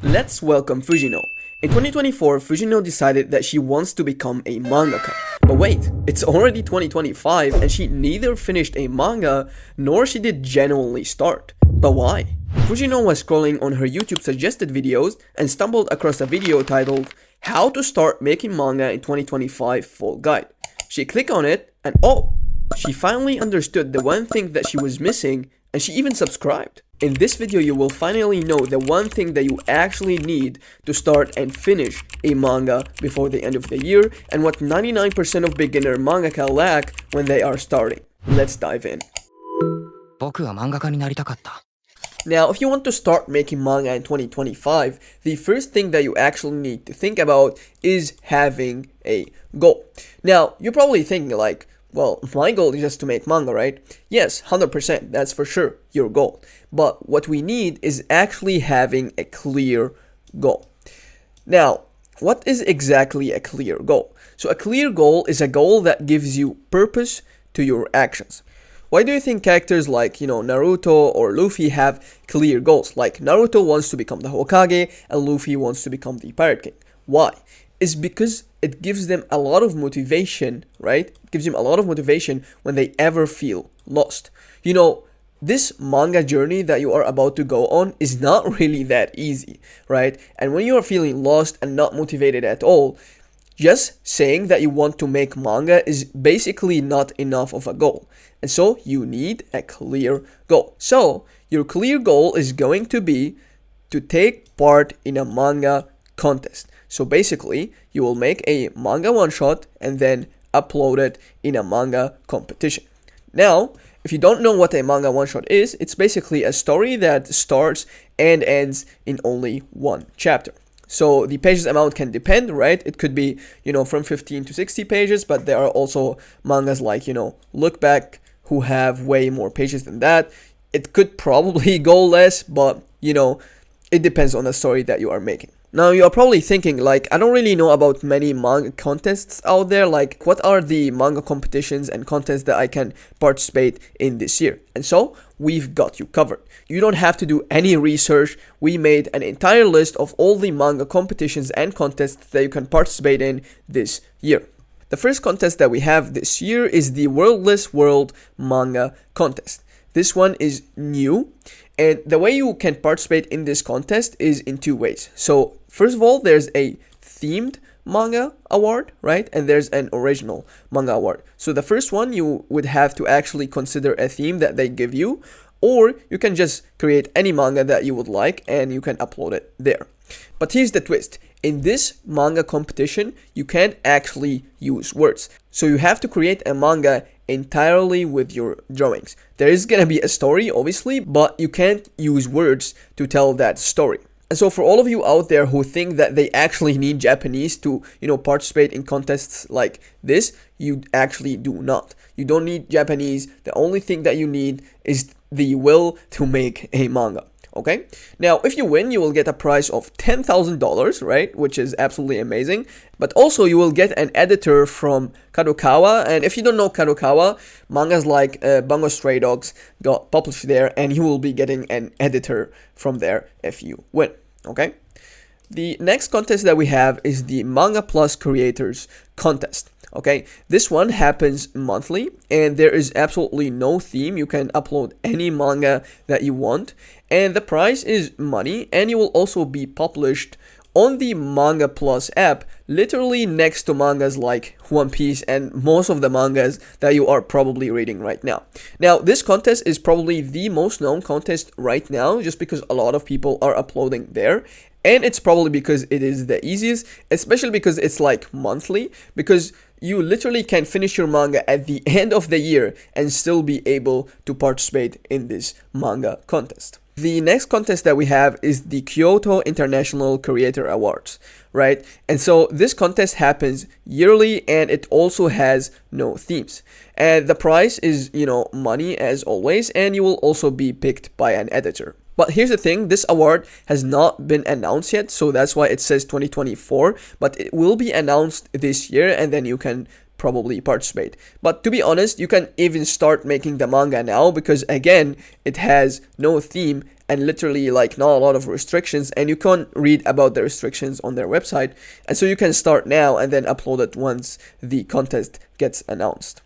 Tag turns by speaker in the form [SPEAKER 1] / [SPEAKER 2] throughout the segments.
[SPEAKER 1] Let's welcome Fujino. In 2024, Fujino decided that she wants to become a mangaka. But wait, it's already 2025 and she neither finished a manga nor she did genuinely start. But why? Fujino was scrolling on her YouTube suggested videos and stumbled across a video titled How to Start Making Manga in 2025 Full Guide. She clicked on it and she finally understood the one thing that she was missing and she even subscribed. In this video, you will finally know the one thing that you actually need to start and finish a manga before the end of the year and what 99% of beginner mangaka lack when they are starting. Let's dive in. Now, if you want to start making manga in 2025, the first thing that you actually need to think about is having a goal. Now, you're probably thinking like, well, my goal is just to make manga, right? Yes, 100%, that's for sure your goal. But what we need is actually having a clear goal. Now, what is exactly a clear goal? So a clear goal is a goal that gives you purpose to your actions. Why do you think characters like, Naruto or Luffy have clear goals? Like Naruto wants to become the Hokage and Luffy wants to become the Pirate King. Why? It's because it gives them a lot of motivation, right? It gives them a lot of motivation when they ever feel lost. This manga journey that you are about to go on is not really that easy, right? And when you are feeling lost and not motivated at all, just saying that you want to make manga is basically not enough of a goal. And so you need a clear goal. So your clear goal is going to be to take part in a manga contest. So basically, you will make a manga one-shot and then upload it in a manga competition. Now, if you don't know what a manga one-shot is, it's basically a story that starts and ends in only one chapter. So the pages amount can depend, right? It could be, from 15 to 60 pages, but there are also mangas like, Look Back, who have way more pages than that. It could probably go less, but, it depends on the story that you are making. Now, you are probably thinking, like, I don't really know about many manga contests out there. Like, what are the manga competitions and contests that I can participate in this year? And so, we've got you covered. You don't have to do any research. We made an entire list of all the manga competitions and contests that you can participate in this year. The first contest that we have this year is the Worldless World Manga Contest. This one is new, and the way you can participate in this contest is in two ways. So, first of all, there's a themed manga award, right? And there's an original manga award. So the first one, you would have to actually consider a theme that they give you, or you can just create any manga that you would like and you can upload it there. But here's the twist. In this manga competition, you can't actually use words. So you have to create a manga entirely with your drawings. There is gonna be a story, obviously, but you can't use words to tell that story. And so for all of you out there who think that they actually need Japanese to, participate in contests like this, you actually do not. You don't need Japanese. The only thing that you need is the will to make a manga. Okay, now if you win, you will get a prize of $10,000, right? Which is absolutely amazing. But also you will get an editor from Kadokawa. And if you don't know Kadokawa, mangas like Bungo Stray Dogs got published there, and you will be getting an editor from there if you win. Okay. The next contest that we have is the Manga Plus Creators Contest. Okay, this one happens monthly and there is absolutely no theme. You can upload any manga that you want, and the prize is money, and you will also be published on the Manga Plus app, literally next to mangas like One Piece and most of the mangas that you are probably reading right now. Now, this contest is probably the most known contest right now, just because a lot of people are uploading there. And it's probably because it is the easiest, especially because it's like monthly, because you literally can finish your manga at the end of the year and still be able to participate in this manga contest. The next contest that we have is the Kyoto International Creator Awards, right? And so this contest happens yearly and it also has no themes. And the prize is, money as always, and you will also be picked by an editor. But here's the thing, this award has not been announced yet, so that's why it says 2024, but it will be announced this year and then you can probably participate. But to be honest, you can even start making the manga now because again, it has no theme and literally like not a lot of restrictions, and you can read about the restrictions on their website. And so you can start now and then upload it once the contest gets announced.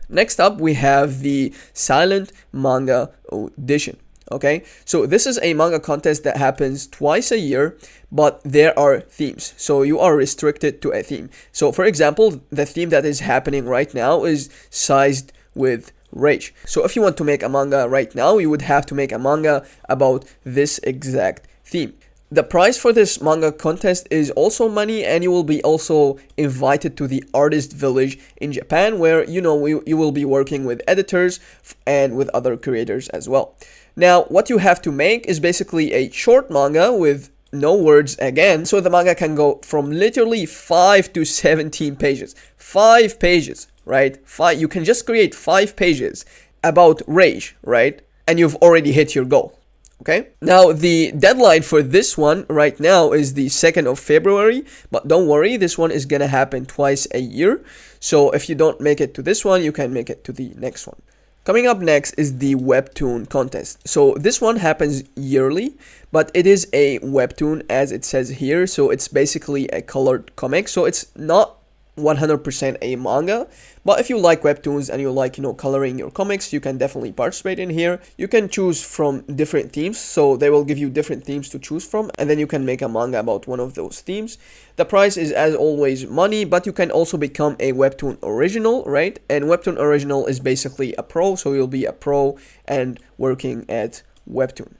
[SPEAKER 1] Next up, we have the Silent Manga Audition. Okay, so this is a manga contest that happens twice a year, but there are themes. So you are restricted to a theme. So for example, the theme that is happening right now is Sized with Rage. So if you want to make a manga right now, you would have to make a manga about this exact theme. The prize for this manga contest is also money, and you will be also invited to the artist village in Japan, where you will be working with editors and with other creators as well. Now, what you have to make is basically a short manga with no words again. So the manga can go from literally 5 to 17 pages. 5 pages, right? You can just create 5 pages about rage, right? And you've already hit your goal. Okay, now the deadline for this one right now is the 2nd of February, but don't worry, this one is gonna happen twice a year. So if you don't make it to this one, you can make it to the next one. Coming up next is the webtoon contest. So this one happens yearly, but it is a webtoon as it says here. So it's basically a colored comic. So it's not 100% a manga, but if you like webtoons and you like coloring your comics, you can definitely participate in here. You can choose from different themes, so they will give you different themes to choose from, and then you can make a manga about one of those themes. The prize is as always money, but you can also become a webtoon original, right? And webtoon original is basically a pro, so you'll be a pro and working at webtoon.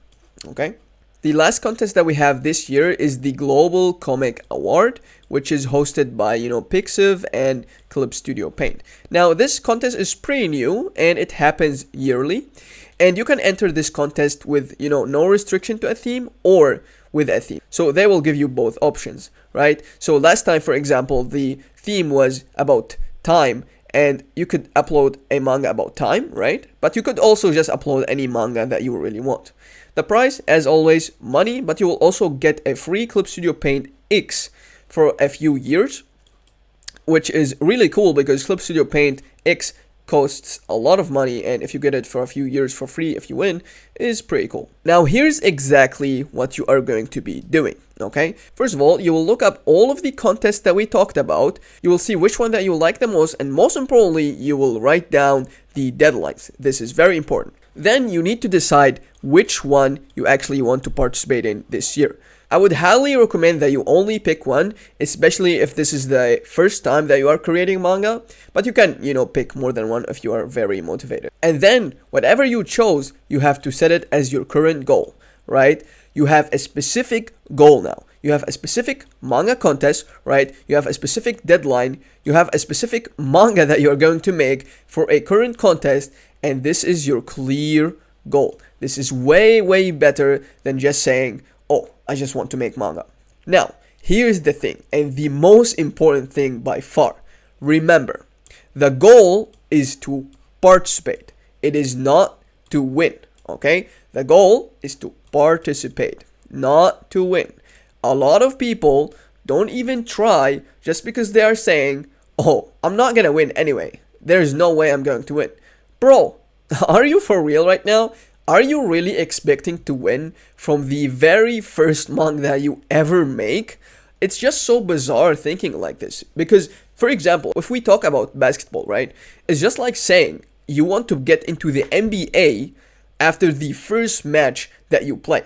[SPEAKER 1] Okay, the last contest that we have this year is the Global Comic Award, which is hosted by, Pixiv and Clip Studio Paint. Now, this contest is pretty new, and it happens yearly. And you can enter this contest with, no restriction to a theme or with a theme. So they will give you both options, right? So last time, for example, the theme was about time, and you could upload a manga about time, right? But you could also just upload any manga that you really want. The price, as always, money, but you will also get a free Clip Studio Paint X for a few years, which is really cool because Clip Studio Paint X costs a lot of money, and if you get it for a few years for free if you win, is pretty cool. Now, here's exactly what you are going to be doing. Okay, first of all, you will look up all of the contests that we talked about. You will see which one that you like the most, and most importantly, you will write down the deadlines. This is very important. Then you need to decide which one you actually want to participate in this year. I would highly recommend that you only pick one, especially if this is the first time that you are creating manga, but you can, pick more than one if you are very motivated. And then whatever you chose, you have to set it as your current goal, right? You have a specific goal now. You have a specific manga contest, right? You have a specific deadline. You have a specific manga that you are going to make for a current contest, and this is your clear goal. This is way, way better than just saying, oh, I just want to make manga. Now, here's the thing, and the most important thing by far. Remember, the goal is to participate. It is not to win, okay? The goal is to participate, not to win. A lot of people don't even try just because they are saying, oh, I'm not gonna win anyway. There's no way I'm going to win. Bro, are you for real right now? Are you really expecting to win from the very first manga that you ever make? It's just so bizarre thinking like this. Because, for example, if we talk about basketball, right? It's just like saying you want to get into the NBA after the first match that you play.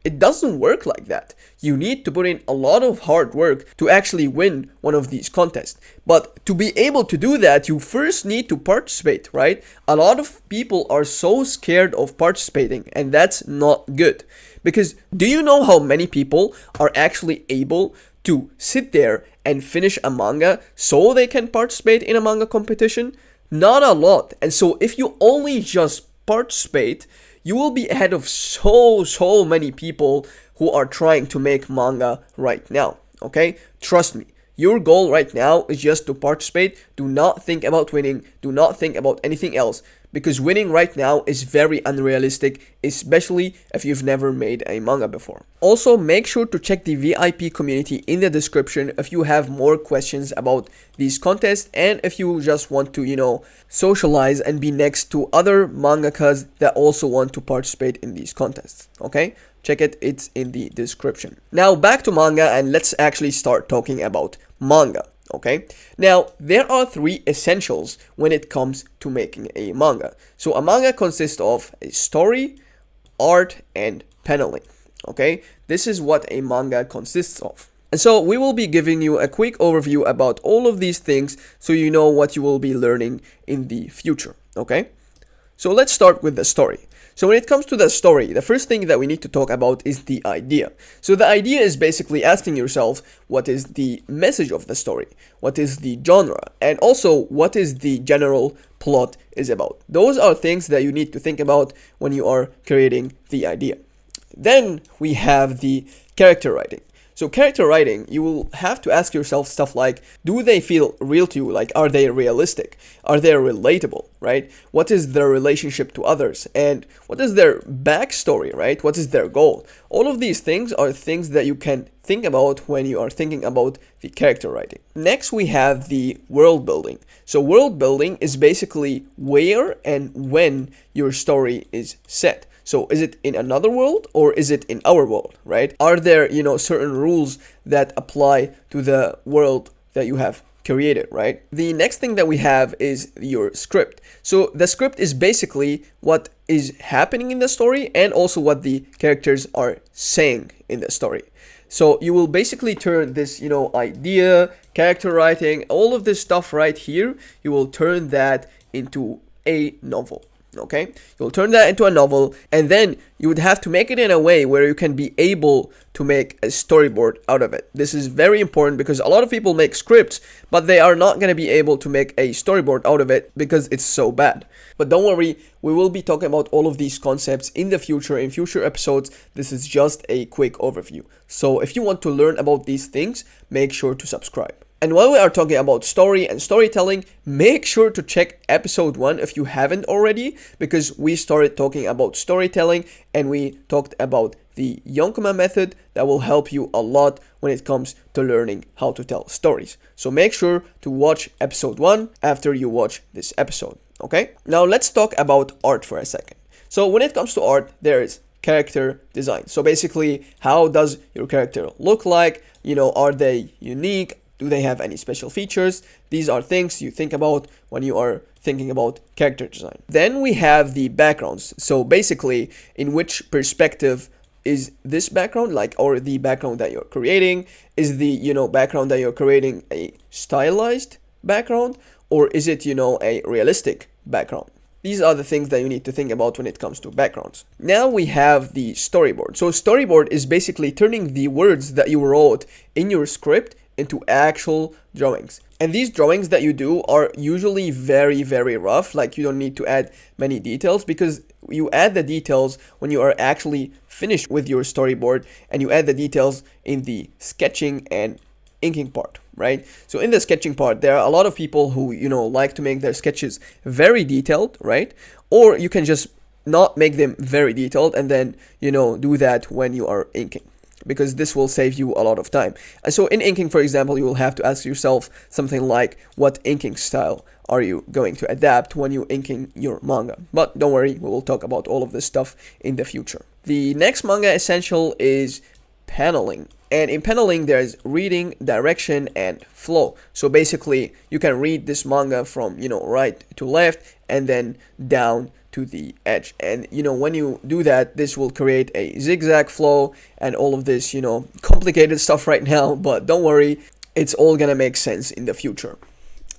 [SPEAKER 1] It doesn't work like that. You need to put in a lot of hard work to actually win one of these contests. But to be able to do that, you first need to participate, right? A lot of people are so scared of participating, and that's not good. Because do you know how many people are actually able to sit there and finish a manga so they can participate in a manga competition? Not a lot. And so if you only just participate, you will be ahead of so many people who are trying to make manga right now, okay? Trust me, Your goal right now is just to participate. Do not think about winning. Do not think about anything else, because winning right now is very unrealistic, especially if you've never made a manga before. Also, make sure to check the VIP community in the description if you have more questions about these contests, and if you just want to, socialize and be next to other mangakas that also want to participate in these contests. Okay? Check it, it's in the description. Now back to manga, and let's actually start talking about manga. Okay, now there are 3 essentials when it comes to making a manga. So a manga consists of a story, art, and paneling. Okay, this is what a manga consists of. And so we will be giving you a quick overview about all of these things so you know what you will be learning in the future. Okay, so let's start with the story. So when it comes to the story, the first thing that we need to talk about is the idea. So the idea is basically asking yourself, what is the message of the story? What is the genre? And also, what is the general plot is about? Those are things that you need to think about when you are creating the idea. Then we have the character writing. So character writing, you will have to ask yourself stuff like, do they feel real to you? Like, are they realistic? Are they relatable, right? What is their relationship to others? And what is their backstory, right? What is their goal? All of these things are things that you can think about when you are thinking about the character writing. Next, we have the world building. So world building is basically where and when your story is set. So is it in another world or is it in our world, right? Are there, certain rules that apply to the world that you have created, right? The next thing that we have is your script. So the script is basically what is happening in the story and also what the characters are saying in the story. So you will basically turn this, idea, character writing, all of this stuff right here, you will turn that into a novel. Okay, you'll turn that into a novel, and then you would have to make it in a way where you can be able to make a storyboard out of it. This is very important because a lot of people make scripts, but they are not going to be able to make a storyboard out of it because it's so bad. But don't worry, we will be talking about all of these concepts in the future, in future episodes. This is just a quick overview. So if you want to learn about these things, make sure to subscribe. And while we are talking about story and storytelling, make sure to check episode 1 if you haven't already, because we started talking about storytelling and we talked about the Yonkoma method that will help you a lot when it comes to learning how to tell stories. So make sure to watch episode 1 after you watch this episode, okay? Now let's talk about art for a second. So when it comes to art, there is character design. So basically, how does your character look like? Are they unique? Do they have any special features? These are things you think about when you are thinking about character design. Then we have the backgrounds. So basically, in which perspective is this background, or the background that you're creating? Is the, background that you're creating a stylized background, or is it, a realistic background? These are the things that you need to think about when it comes to backgrounds. Now we have the storyboard. So storyboard is basically turning the words that you wrote in your script into actual drawings. And these drawings that you do are usually very, very rough. Like, you don't need to add many details, because you add the details when you are actually finished with your storyboard, and you add the details in the sketching and inking part, right? So in the sketching part, there are a lot of people who, like to make their sketches very detailed, right? Or you can just not make them very detailed and then, do that when you are inking, because this will save you a lot of time. And so in inking, for example, you will have to ask yourself something like, what inking style are you going to adapt when you inking your manga? But don't worry, we will talk about all of this stuff in the future. The next manga essential is paneling. And in paneling, there's reading, direction, and flow. So basically, you can read this manga from, right to left and then down to the edge. And, when you do that, this will create a zigzag flow and all of this, complicated stuff right now. But don't worry, it's all gonna make sense in the future.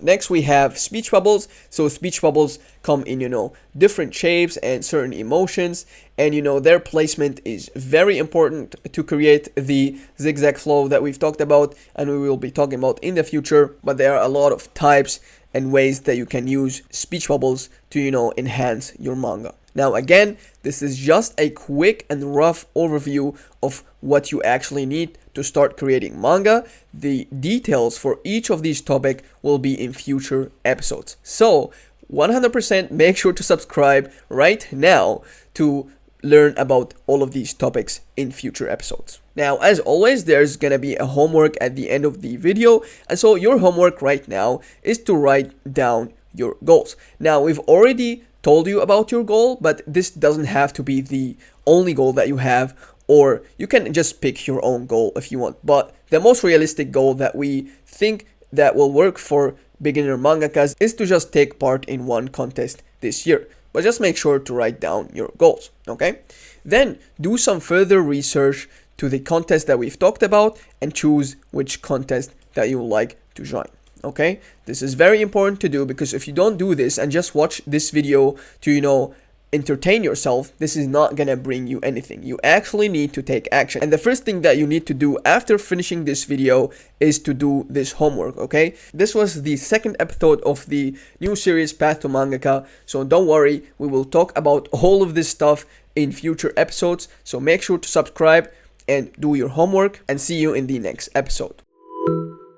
[SPEAKER 1] Next, we have speech bubbles. So speech bubbles come in, different shapes and certain emotions. And, their placement is very important to create the zigzag flow that we've talked about and we will be talking about in the future. But there are a lot of types and ways that you can use speech bubbles to, enhance your manga. Now again, this is just a quick and rough overview of what you actually need to start creating manga. The details for each of these topics will be in future episodes. So 100% make sure to subscribe right now to learn about all of these topics in future episodes. Now, as always, there's gonna be a homework at the end of the video, and so your homework right now is to write down your goals. Now, we've already told you about your goal, but this doesn't have to be the only goal that you have, or you can just pick your own goal if you want. But the most realistic goal that we think that will work for beginner mangakas is to just take part in one contest this year. But just make sure to write down your goals, okay? Then do some further research to the contest that we've talked about and choose which contest that you would like to join, okay? This is very important to do, because if you don't do this and just watch this video to, entertain yourself, this is not gonna bring you anything. You actually need to take action. And the first thing that you need to do after finishing this video is to do this homework, okay? This was the second episode of the new series Path to Mangaka, so don't worry, we will talk about all of this stuff in future episodes. So make sure to subscribe and do your homework, and see you in the next episode.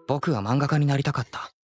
[SPEAKER 2] 僕は漫画家になりたかった。